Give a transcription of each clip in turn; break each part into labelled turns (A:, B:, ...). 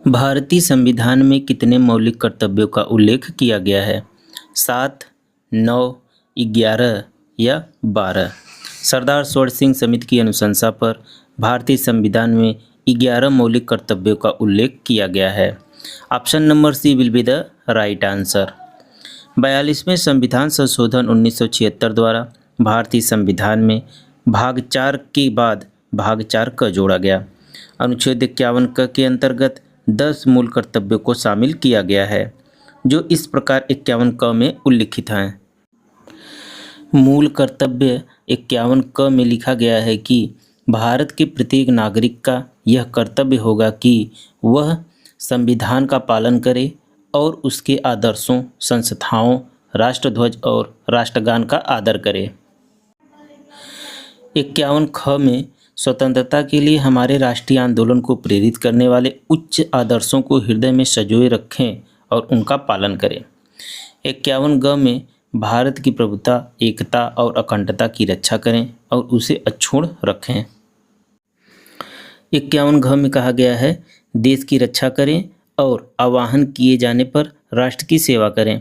A: भारतीय संविधान में कितने मौलिक कर्तव्यों का उल्लेख किया गया है? 7, 9, 11 या 12? सरदार स्वर्ण सिंह समिति की अनुशंसा पर भारतीय संविधान में 11 मौलिक कर्तव्यों का उल्लेख किया गया है। Option number C will be the right answer. 42वें संविधान संशोधन 1976 द्वारा भारतीय संविधान में भाग 4 के बाद भाग 4 क जोड़ा गया। अनुच्छेद 51 क के अंतर्गत 10 मूल कर्तव्यों को शामिल किया गया है, जो इस प्रकार 51 क में उल्लिखित हैं। मूल कर्तव्य 51 क में लिखा गया है कि भारत के प्रत्येक नागरिक का यह कर्तव्य होगा कि वह संविधान का पालन करे और उसके आदर्शों, संस्थाओं, राष्ट्रध्वज और राष्ट्रगान का आदर करे। 51 ख में स्वतंत्रता के लिए हमारे राष्ट्रीय आंदोलन को प्रेरित करने वाले उच्च आदर्शों को हृदय में संजोए रखें और उनका पालन करें। 51 ग में भारत की प्रभुता, एकता और अखंडता की रक्षा करें और उसे अक्षुण्ण रखें। 51 घ में कहा गया है, देश की रक्षा करें और आह्वान किए जाने पर राष्ट्र की सेवा करें।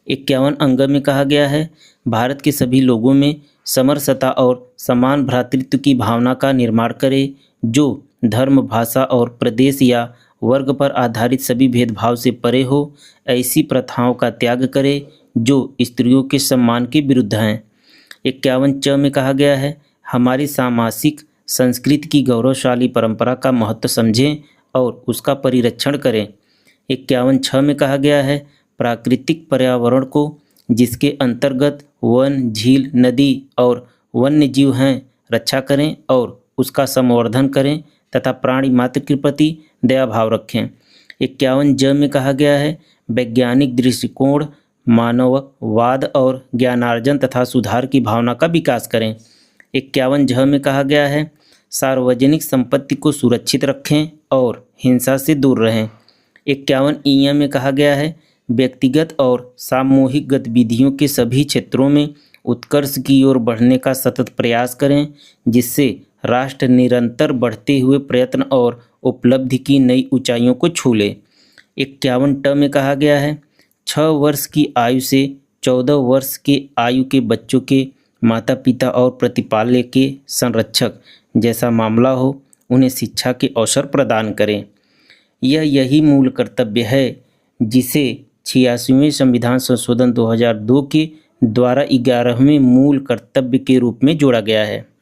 A: 51 अंग में कहा गया है, भारत के सभी लोगों में समरसता और समान भ्रातृत्व की भावना का निर्माण करें, जो धर्म, भाषा और प्रदेश या वर्ग पर आधारित सभी भेदभाव से परे हो। ऐसी प्रथाओं का त्याग करें जो स्त्रियों के सम्मान के विरुद्ध हैं। 51 च में कहा गया है, हमारी सामाजिक संस्कृति की गौरवशाली परंपरा का महत्व समझें और उसका परिरक्षण करें। 51 छ में कहा गया है, प्राकृतिक पर्यावरण को, जिसके अंतर्गत वन, झील, नदी और वन्य जीव हैं, रक्षा करें और उसका संवर्धन करें तथा प्राणी मात्र के प्रति दया भाव रखें। 51 ज में कहा गया है, वैज्ञानिक दृष्टिकोण, मानववाद और ज्ञानार्जन तथा सुधार की भावना का विकास करें। 51 झ में कहा गया है, सार्वजनिक संपत्ति को सुरक्षित रखें और हिंसा से दूर रहें। 51 इ में कहा गया है, व्यक्तिगत और सामूहिक गतिविधियों के सभी क्षेत्रों में उत्कर्ष की ओर बढ़ने का सतत प्रयास करें, जिससे राष्ट्र निरंतर बढ़ते हुए प्रयत्न और उपलब्धि की नई ऊंचाइयों को छू ले। 51 ट में कहा गया है, 6 वर्ष की आयु से 14 वर्ष के आयु के बच्चों के माता पिता और प्रतिपाल्य के संरक्षक जैसा मामला हो, उन्हें शिक्षा के अवसर प्रदान करें। यही मूल कर्तव्य है जिसे 86वें संविधान संशोधन 2002 के द्वारा 11वें मूल कर्तव्य के रूप में जोड़ा गया है।